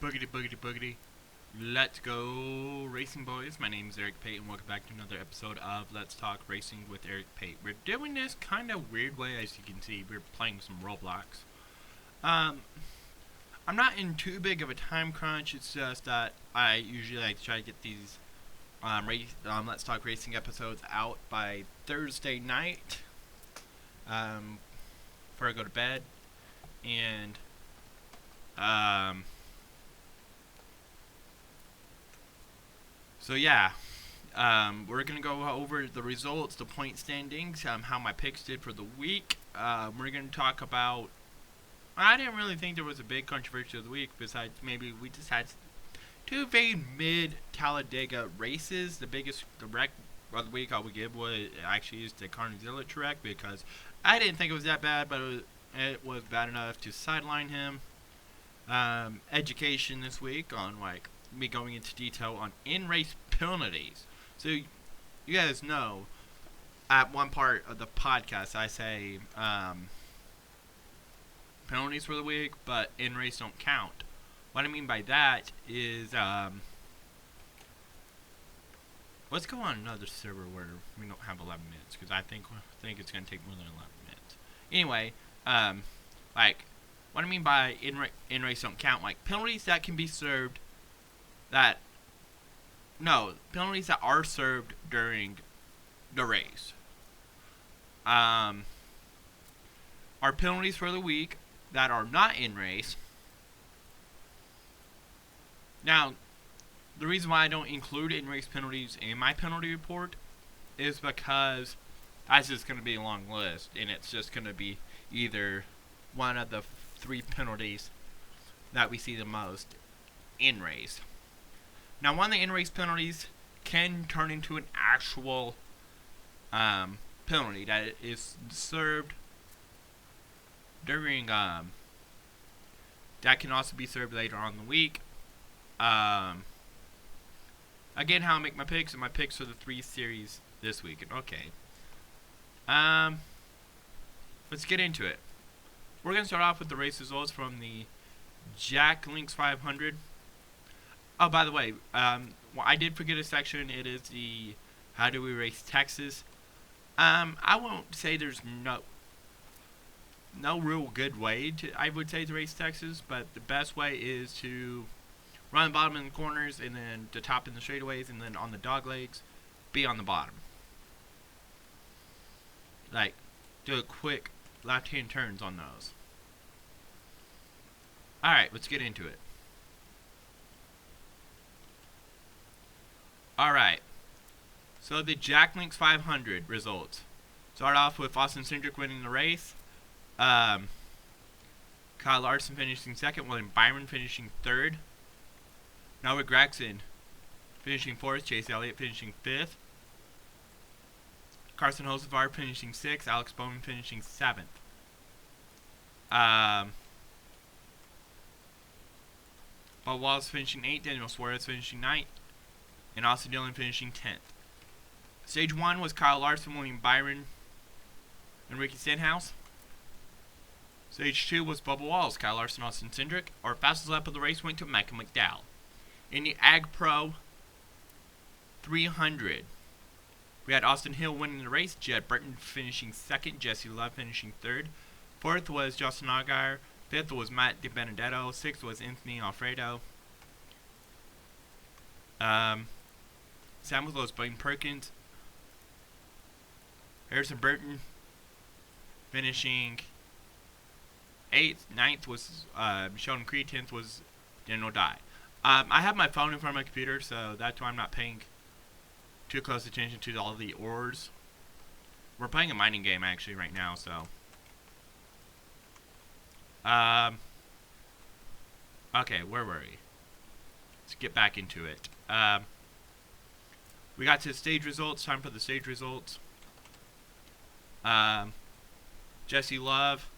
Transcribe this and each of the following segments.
Boogity boogity boogity. Let's go racing, boys. My name is Eric Pate and welcome back to another episode of Let's Talk Racing with Eric Pate. We're doing this kind of weird way, as you can see. We're playing some Roblox. I'm not in too big of a time crunch. It's just that I usually like to try to get these Let's Talk Racing episodes out by Thursday night before I go to bed. And so yeah, we're gonna go over the results, the point standings, how my picks did for the week. We're gonna talk about. I didn't really think there was a big controversy of the week. Besides, maybe we just had two very mid Talladega races. The wreck of the week I would give was actually is the Carnazilla wreck because I didn't think it was that bad, but it was bad enough to sideline him. Education this week on me going into detail on in-race penalties. So you guys know at one part of the podcast I say penalties for the week, but in-race don't count. What I mean by that is let's go on another server where we don't have 11 minutes because I think it's going to take more than 11 minutes. Anyway, what I mean by in-race don't count, penalties that can be served penalties that are served during the race are penalties for the week that are not in race. Now, the reason why I don't include in-race penalties in my penalty report is because that's just going to be a long list, and it's just going to be either one of the three penalties that we see the most in race. Now, one of the in-race penalties can turn into an actual penalty that is served during that can also be served later on in the week. Again, how I make my picks, and my picks are the 3 series this week. Okay. Let's get into it. We're going to start off with the race results from the Jack Links 500. Oh, by the way, I did forget a section. It is the How Do We Race Texas. I won't say there's no real good way to race Texas, but the best way is to run the bottom in the corners and then the top in the straightaways, and then on the dog legs, be on the bottom. Do a quick left-hand turns on those. Alright, let's get into it. Alright, so the Jack Links 500 results. Start off with Austin Cindric winning the race. Kyle Larson finishing second, William Byron finishing third. Noah Gragson finishing fourth, Chase Elliott finishing fifth. Carson Hocevar finishing sixth, Alex Bowman finishing seventh. Bob Wallace finishing 8th, Daniel Suarez finishing 9th, and Austin Dillon finishing 10th. Stage 1 was Kyle Larson, William Byron, and Ricky Stenhouse. Stage 2 was Bubba Wallace, Kyle Larson, Austin Cindric. Our fastest lap of the race went to Micah McDowell. In the Ag Pro 300, we had Austin Hill winning the race, Jed Burton finishing second, Jesse Love finishing third. Fourth was Justin Allgaier. Fifth was Matt DiBenedetto. Sixth was Anthony Alfredo. Seventh was Blaine Perkins. Harrison Burton finishing 8th. 9th was Sheldon Creed. 10th was Daniel Dye. I have my phone in front of my computer, so that's why I'm not paying too close attention to all the ors. We're playing a mining game actually right now, so. Okay, where were we? Let's get back into it. We got to stage results. Time for the stage results. Jesse Love,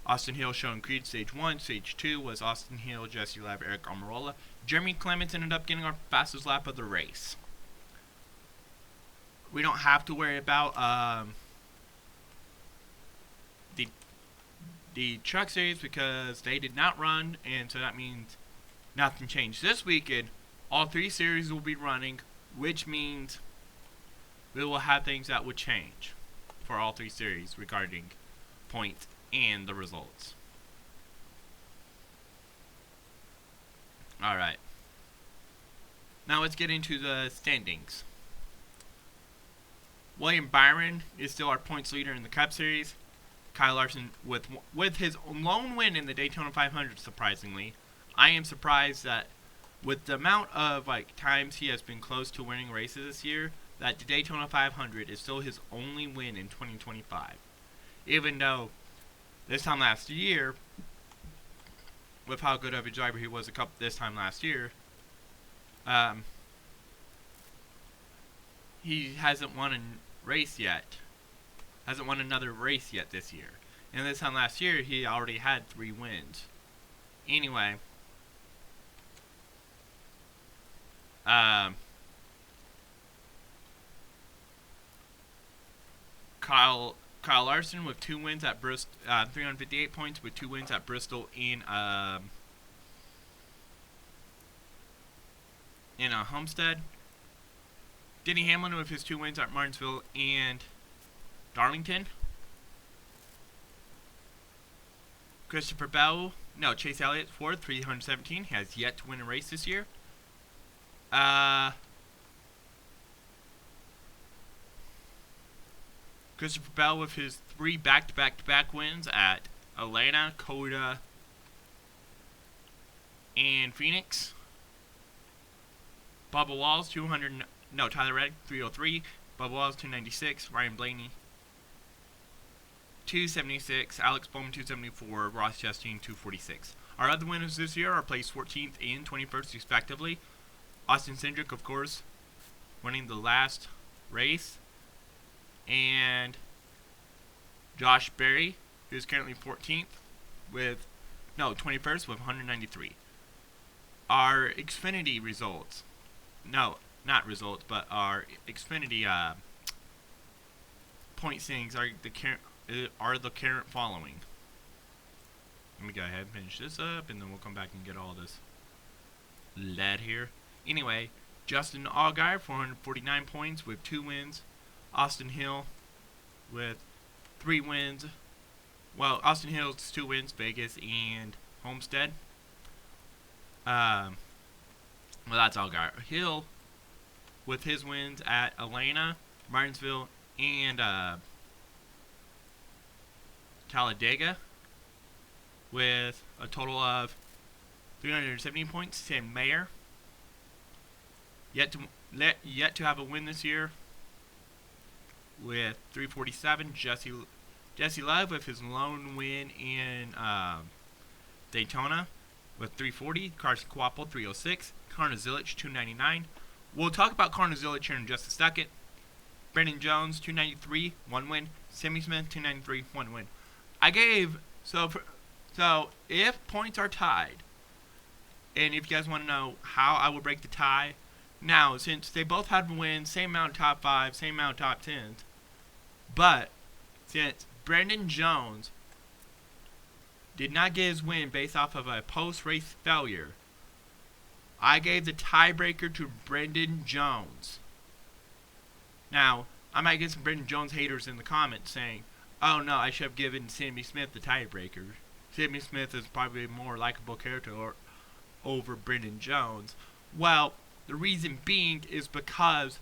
Austin Hill, Sheldon Creed, stage 1. Stage 2 was Austin Hill, Jesse Love, Eric Almirola. Jeremy Clements ended up getting our fastest lap of the race. We don't have to worry about the truck series because they did not run, and so that means nothing changed. This weekend, all 3 series will be running, which means we will have things that would change for all 3 series regarding points and the results. Alright. Now let's get into the standings. William Byron is still our points leader in the Cup Series. Kyle Larson with his lone win in the Daytona 500, surprisingly. I am surprised that with the amount of times he has been close to winning races this year, that the Daytona 500 is still his only win in 2025. Even though this time last year, with how good of a driver he was this time last year, he hasn't won a race yet. Hasn't won another race yet this year. And this time last year, he already had 3 wins. Anyway, Kyle Larson with 2 wins at Bristol, 358 points with 2 wins at Bristol in a Homestead. Denny Hamlin with his 2 wins at Martinsville and Darlington. Chase Elliott 4th, 317, has yet to win a race this year. Christopher Bell with his 3 back-to-back wins at Atlanta, Coda, and Phoenix. Bubba Wallace, Tyler Reddick, 303. Bubba Wallace, 296. Ryan Blaney, 276. Alex Bowman, 274. Ross Chastain, 246. Our other winners this year are placed 14th and 21st, respectively. Austin Cindric, of course, winning the last race. And Josh Berry, who is currently 21st with 193. Our Xfinity results. No, not results, but our Xfinity point standings are the current following. Let me go ahead and finish this up, and then we'll come back and get all this lead here. Anyway, Justin Allgaier, 449 points with 2 wins. Austin Hill with 3 wins. Well, Austin Hill's 2 wins, Vegas and Homestead. Well, that's Allgaier. Hill with his wins at Atlanta, Martinsville, and Talladega with a total of 370 points. Sam Mayer yet to have a win this year with 347. Jesse Love with his lone win in Daytona with 340. Carson Kvapil, 306. Connor Zilic, 299. We'll talk about Connor Zilic here in just a second. Brandon Jones, 293, 1 win. Sammy Smith, 293, 1 win. So if points are tied, and if you guys want to know how I will break the tie, now since they both had wins, same amount of top 5, same amount of top 10s, but since Brandon Jones did not get his win based off of a post-race failure, I gave the tiebreaker to Brandon Jones. Now, I might get some Brandon Jones haters in the comments saying, oh no, I should have given Sammy Smith the tiebreaker. Sammy Smith is probably a more likable character over Brandon Jones. Well, the reason being is because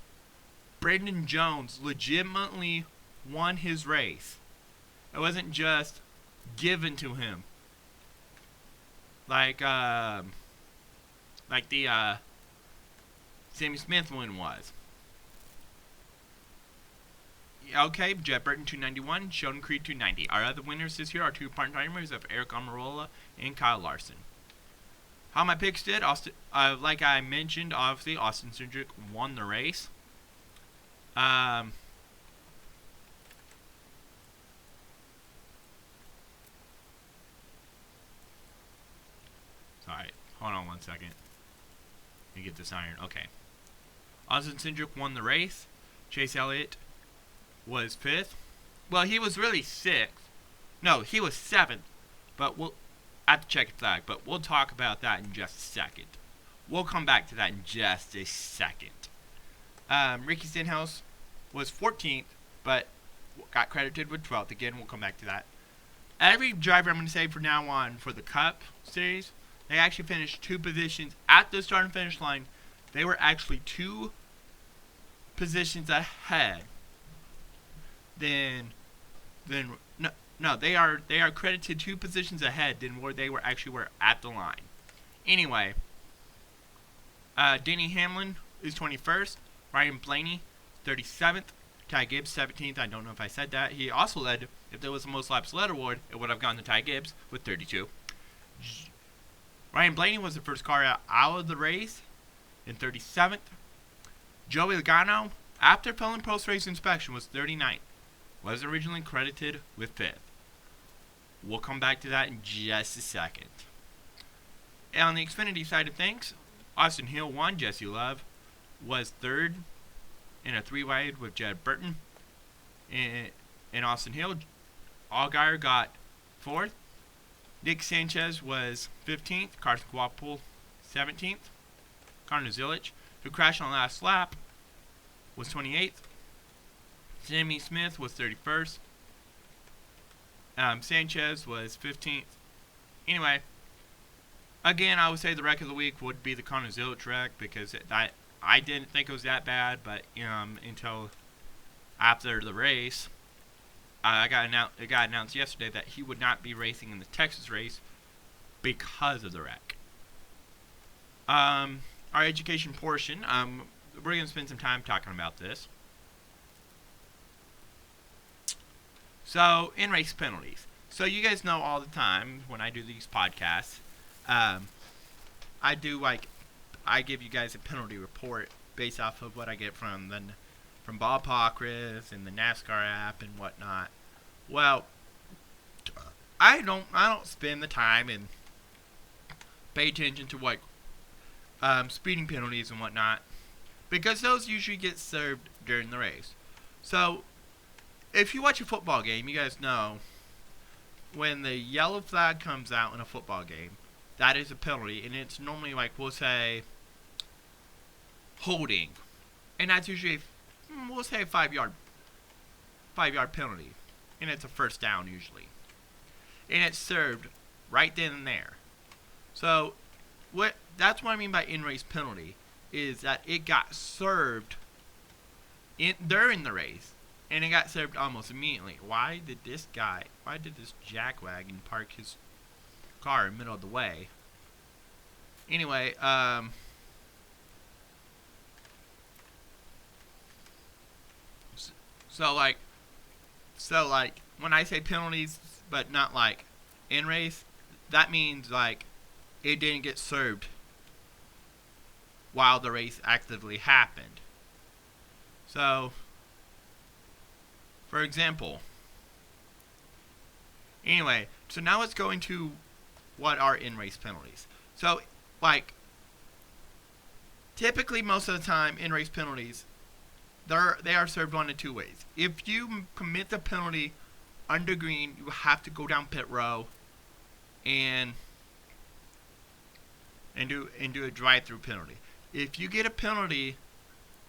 Brandon Jones legitimately won his race. It wasn't just given to him. Like the Sammy Smith win was. Okay, Jet Burton 291, Sheldon Creed 290. Our other winners this year are 2 part-timers of Eric Almirola and Kyle Larson. How my picks did, like I mentioned, obviously Austin Cindric won the race. Sorry, hold on 1 second. Let me get this iron. Okay. Austin Cindric won the race. Chase Elliott was 5th. Well, he was really 6th. No, he was 7th. But at the checkered flag, but we'll talk about that in just a second. We'll come back to that in just a second. Ricky Stenhouse was 14th, but got credited with 12th. Again, we'll come back to that. Every driver I'm going to say from now on for the Cup Series, they actually finished 2 positions at the start and finish line. They were actually 2 positions ahead. They are credited 2 positions ahead than where they were at the line. Anyway, Denny Hamlin is 21st. Ryan Blaney, 37th. Ty Gibbs, 17th. I don't know if I said that. He also led, if there was a most laps led award, it would have gone to Ty Gibbs with 32. Ryan Blaney was the first car out of the race in 37th. Joey Logano, after failing post-race inspection, was 39th. Was originally credited with 5th. We'll come back to that in just a second. And on the Xfinity side of things, Austin Hill won. Jesse Love was 3rd in a 3-wide with Jed Burton. In Austin Hill, Allgaier got 4th. Nick Sanchez was 15th. Carson Guapul, 17th. Connor Zilic, who crashed on the last lap, was 28th. Jimmy Smith was 31st. Sanchez was 15th. Anyway, again, I would say the wreck of the week would be the Connor Zilic wreck, because I didn't think it was that bad, but until after the race, it got announced yesterday that he would not be racing in the Texas race because of the wreck. Our education portion, we're going to spend some time talking about this. So, in-race penalties. So, you guys know all the time when I do these podcasts, I give you guys a penalty report based off of what I get from Ballparkers and the NASCAR app and whatnot. Well, I don't spend the time and pay attention to what speeding penalties and whatnot, because those usually get served during the race. So, if you watch a football game, you guys know when the yellow flag comes out in a football game, that is a penalty, and it's normally we'll say holding, and that's usually we'll say a 5-yard penalty, and it's a first down usually, and it's served right then and there. So that's what I mean by in-race penalty, is that it got served during the race, and it got served almost immediately. Why did this jackwagon park his car in the middle of the way? Anyway, so when I say penalties, but not in race, that means it didn't get served while the race actively happened. So, for example, anyway, so now let's go into what are in-race penalties. So, typically most of the time, in-race penalties, they are served one of 2 ways. If you commit the penalty under green, you have to go down pit row and do a drive-through penalty. If you get a penalty,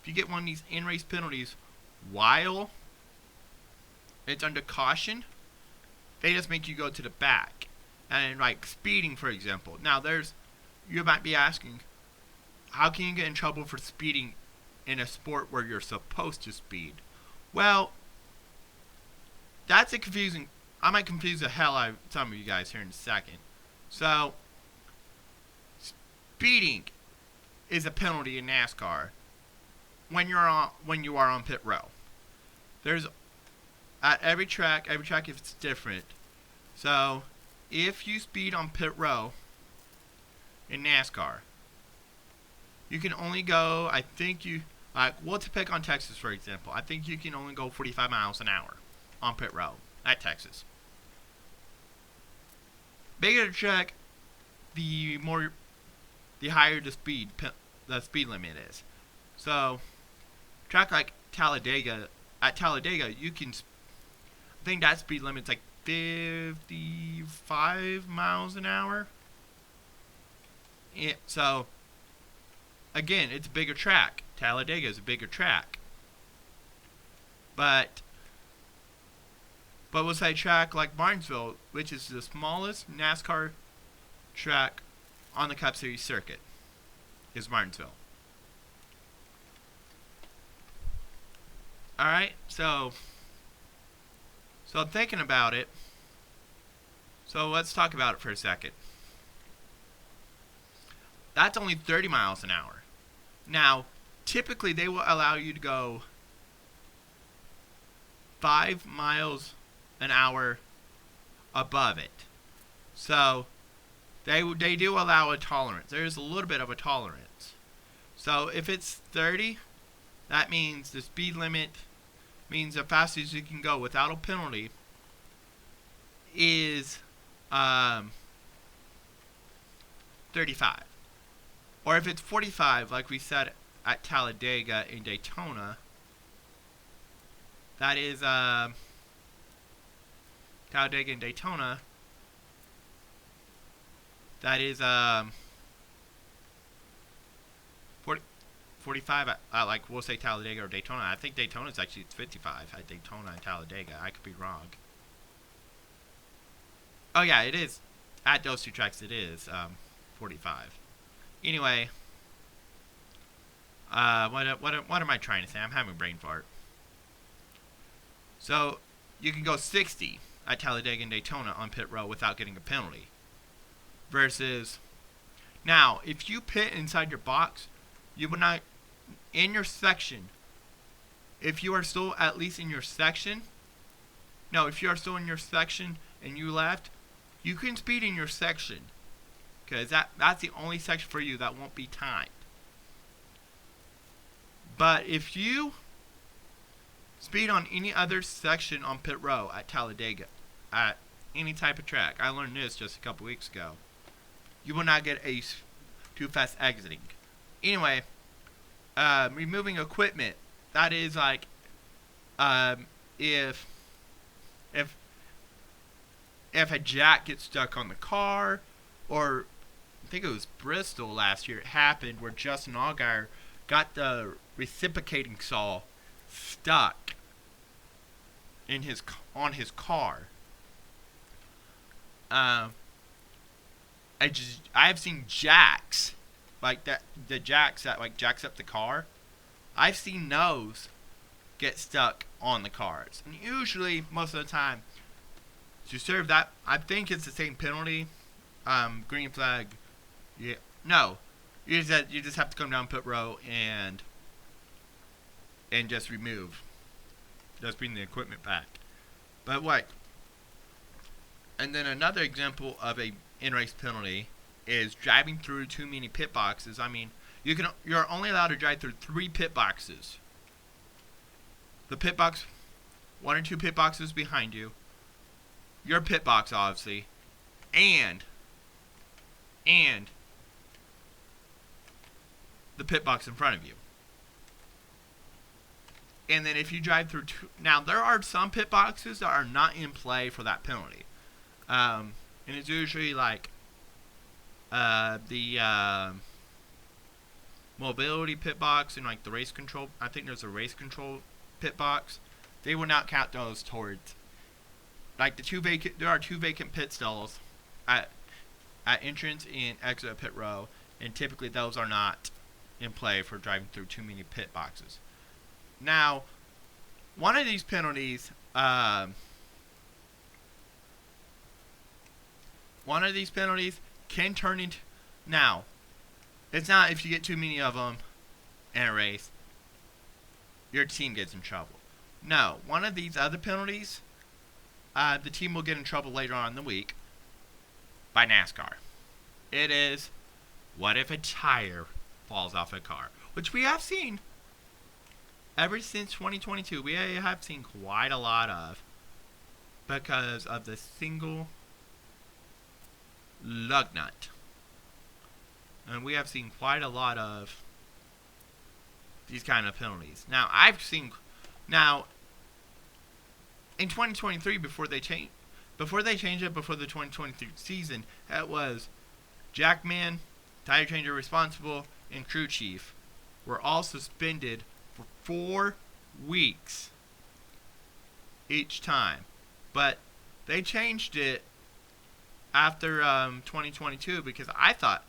if you get one of these in-race penalties while it's under caution, they just make you go to the back. And speeding, for example. Now you might be asking, how can you get in trouble for speeding in a sport where you're supposed to speed? Well, that's confusing. I might confuse the hell out of some of you guys here in a second. So, speeding is a penalty in NASCAR when you are on pit row. There's at every track if it's different. So, if you speed on pit row in NASCAR, you can only go, let's pick on Texas, for example. I think you can only go 45 miles an hour on pit row at Texas. Bigger the track, the higher the speed limit is. So, track like Talladega, you can, I think that speed limit's 55 miles an hour. So, again, it's a bigger track. Talladega is a bigger track. But we'll say track like Martinsville, which is the smallest NASCAR track on the Cup Series circuit, is Martinsville. Alright, so thinking about it, so let's talk about it for a second. That's only 30 miles an hour. Now, typically they will allow you to go 5 miles an hour above it. So, they do allow a tolerance. There's a little bit of a tolerance. So, if it's 30, that means the speed limit means the fastest you can go without a penalty is 35. Or if it's 45, like we said at Talladega and Daytona, that is Talladega and Daytona, that is 45 like we'll say Talladega or Daytona. I think Daytona is actually 55 at Daytona and Talladega. I could be wrong. Oh yeah, it is. At those two tracks it is 45. Anyway, what am I trying to say? I'm having a brain fart. So, you can go 60 at Talladega and Daytona on pit road without getting a penalty. Versus, now, if you pit inside your box, you will not, in your section, if you are still at least in your section, no, if you are still in your section and you left, you can speed in your section. Because that's the only section for you that won't be timed. But if you speed on any other section on pit row at Talladega, at any type of track, I learned this just a couple weeks ago, you will not get a too fast exiting. Anyway, removing equipment, that is like, if a jack gets stuck on the car, or I think it was Bristol last year, it happened where Justin Allgaier got the reciprocating saw stuck on his car. I've seen jacks like that, the jacks that like jacks up the car. I've seen those get stuck on the cars, and usually most of the time to serve that, I think it's the same penalty. Green flag. Yeah. No. You just have to come down pit row and just remove. Just bring the equipment back. But what? And then another example of a in-race penalty is driving through too many pit boxes. I mean, you're only allowed to drive through 3 pit boxes. The pit box, 1 or 2 pit boxes behind you, your pit box obviously, and the pit box in front of you. And then if you drive through now there are some pit boxes that are not in play for that penalty. And it's usually like the mobility pit box and like the race control. I think there's a race control pit box. They will not count those towards like there are 2 vacant pit stalls at entrance and exit pit row, and typically those are not in play for driving through too many pit boxes. Now, one of these penalties, can turn into, now, it's not if you get too many of them in a race, your team gets in trouble. No, one of these other penalties, the team will get in trouble later on in the week by NASCAR. It is, what if a tire falls off a car? Which we have seen. Ever since 2022, we have seen quite a lot of, because of the single lug nut. And we have seen quite a lot of these kind of penalties. Now, in 2023, before they changed, before they changed it before the 2023 season, it was Jackman, tire changer responsible, and crew chief were all suspended for 4 weeks each time. But they changed it after 2022 because I thought,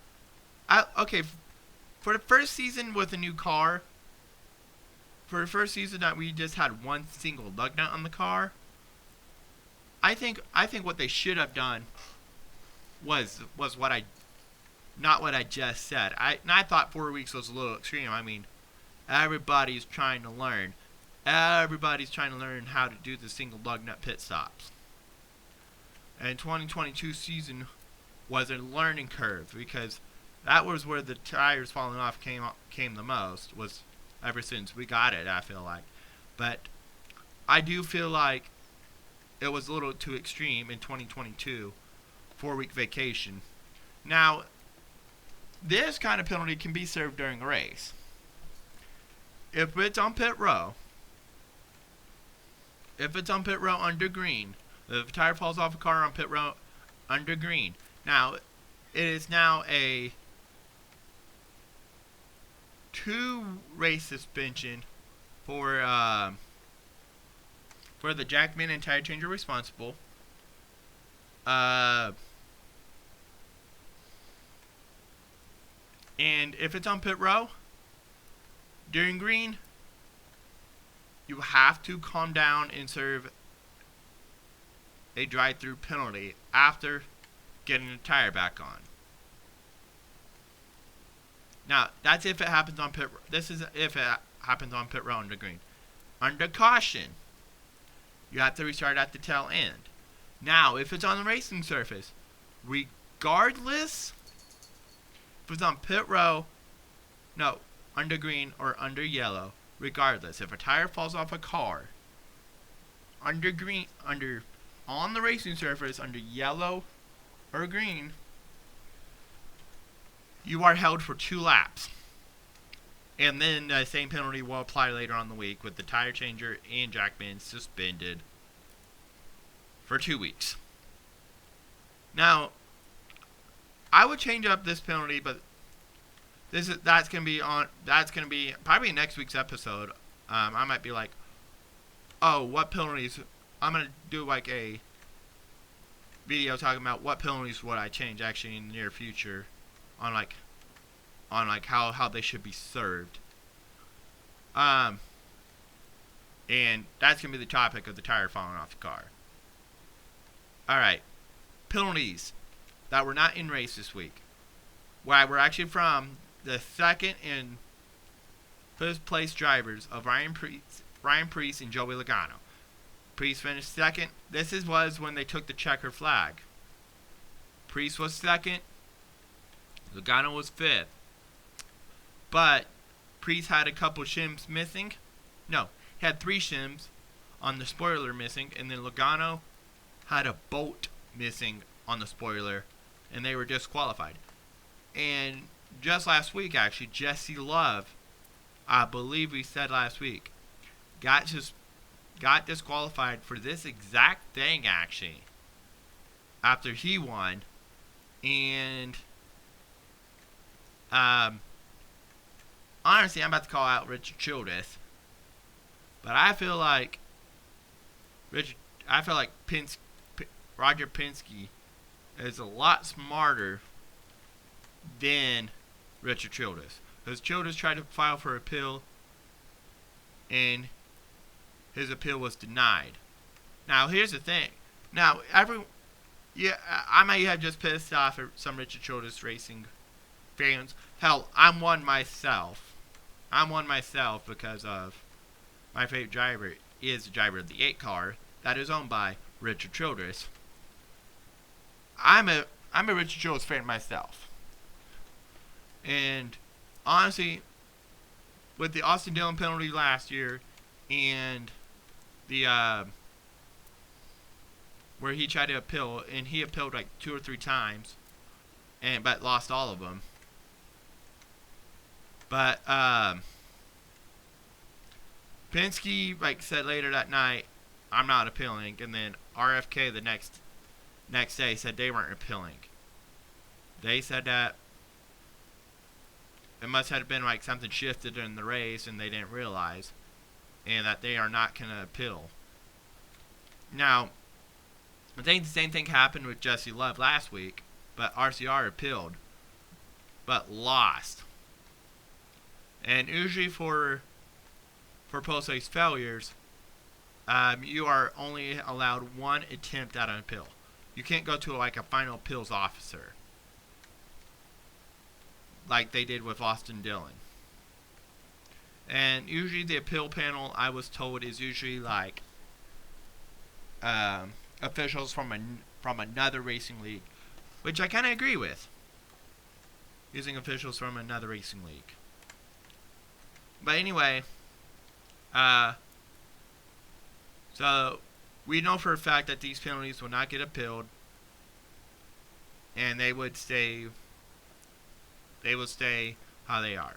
for the first season with a new car, for the first season that we just had one single lug nut on the car, I think what they should have done was what I, not what I just said. I thought 4 weeks was a little extreme. I mean, everybody's trying to learn. Everybody's trying to learn how to do the single lug nut pit stops. And 2022 season was a learning curve because that was where the tires falling off came the most, was ever since we got it, I feel like. But I do feel like it was a little too extreme in 2022, 4-week vacation. Now, this kind of penalty can be served during a race. If it's on pit row under green, if a tire falls off a car on pit row under green. Now, it is now a 2-race suspension for the jackman and tire changer responsible. And if it's on pit row during green, you have to calm down and serve a drive-through penalty after getting the tire back on. Now, that's if it happens on pit. This is if it happens on pit row under green. Under caution, you have to restart at the tail end. Now, if it's on the racing surface, regardless if it's on pit row, no, under green or under yellow, regardless, if a tire falls off a car, under green, on the racing surface, under yellow or green, you are held for 2 laps. And then the same penalty will apply later on the week with the tire changer and jackman suspended for 2 weeks. Now, I would change up this penalty, but that's gonna be probably next week's episode. I might be like, oh, what penalties? I'm gonna do like a video talking about what penalties would I change actually in the near future, on how they should be served. And that's gonna be the topic of the tire falling off the car. Alright. Penalties that were not in race this week. Where we're actually from the second and first place drivers of Ryan Preece and Joey Logano. Preece finished second. This was when they took the checker flag. Preece was second. Logano was fifth. But Preece had a couple shims missing. No, he had 3 shims on the spoiler missing, and then Logano had a bolt missing on the spoiler, and they were disqualified. And just last week, actually, Jesse Love, I believe we said last week, got disqualified for this exact thing, actually, after he won. And honestly, I'm about to call out Richard Childress, but I feel like Roger Penske is a lot smarter than Richard Childress, because Childress tried to file for appeal, and his appeal was denied. Now, here's the thing. Now, I might have just pissed off some Richard Childress racing fans. Hell, I'm one myself because of my favorite driver is the driver of the 8 car that is owned by Richard Childress. I'm a Richard Childress fan myself. And honestly, with the Austin Dillon penalty last year and the where he tried to appeal, and he appealed like 2 or 3 times, but lost all of them. But Penske said later that night, I'm not appealing, and then RFK the next next day said they weren't appealing. They said that it must have been like something shifted in the race and they didn't realize, and that they are not going to appeal. Now, I think the same thing happened with Jesse Love last week, but RCR appealed, but lost. And usually for post-race failures, you are only allowed one attempt at an appeal. You can't go to like a final appeals officer, like they did with Austin Dillon. And usually the appeal panel, I was told, is usually like officials from another racing league, which I kind of agree with. Using officials from another racing league. But anyway, so we know for a fact that these penalties will not get appealed, and they would stay. They will stay how they are.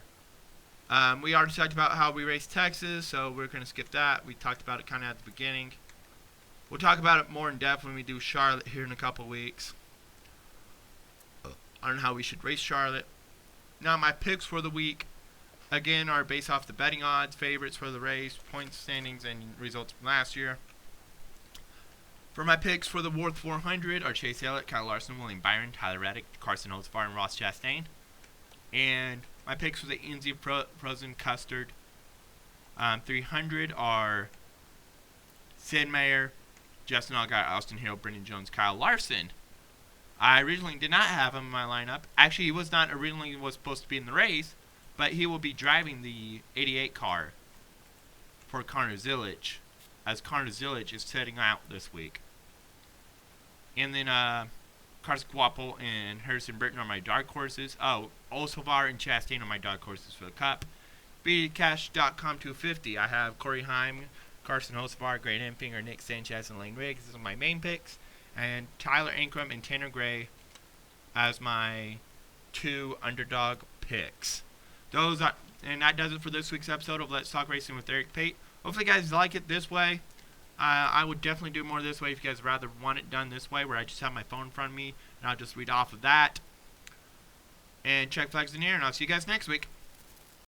We already talked about how we raced Texas, so we're going to skip that. We talked about it kind of at the beginning. We'll talk about it more in depth when we do Charlotte here in a couple weeks. On how we should race Charlotte. Now, my picks for the week, again, are based off the betting odds, favorites for the race, points standings, and results from last year. For my picks for the Worth 400 are Chase Elliott, Kyle Larson, William Byron, Tyler Reddick, Carson Holzfar, and Ross Chastain. And my picks for the NZ Frozen Custard 300 are Sid Meier, Justin Allgaier, Austin Hill, Brendan Jones, Kyle Larson. I originally did not have him in my lineup. Actually, he was supposed to be in the race, but he will be driving the 88 car for Connor Zilic, as Connor Zilic is setting out this week. And then Carson Guapo and Harrison Burton are my dark horses. Oh, Olsovar and Chastain are my dark horses for the Cup. BDCash.com 250. I have Corey Heim, Carson Olsovar, Grant Enfinger, Nick Sanchez, and Lane Riggs. These are my main picks. And Tyler Ankrum and Tanner Gray as my 2 underdog picks. And that does it for this week's episode of Let's Talk Racing with Eric Pate. Hopefully you guys like it this way. I would definitely do more this way if you guys rather want it done this way, where I just have my phone in front of me and I'll just read off of that. And check flags in here, and I'll see you guys next week.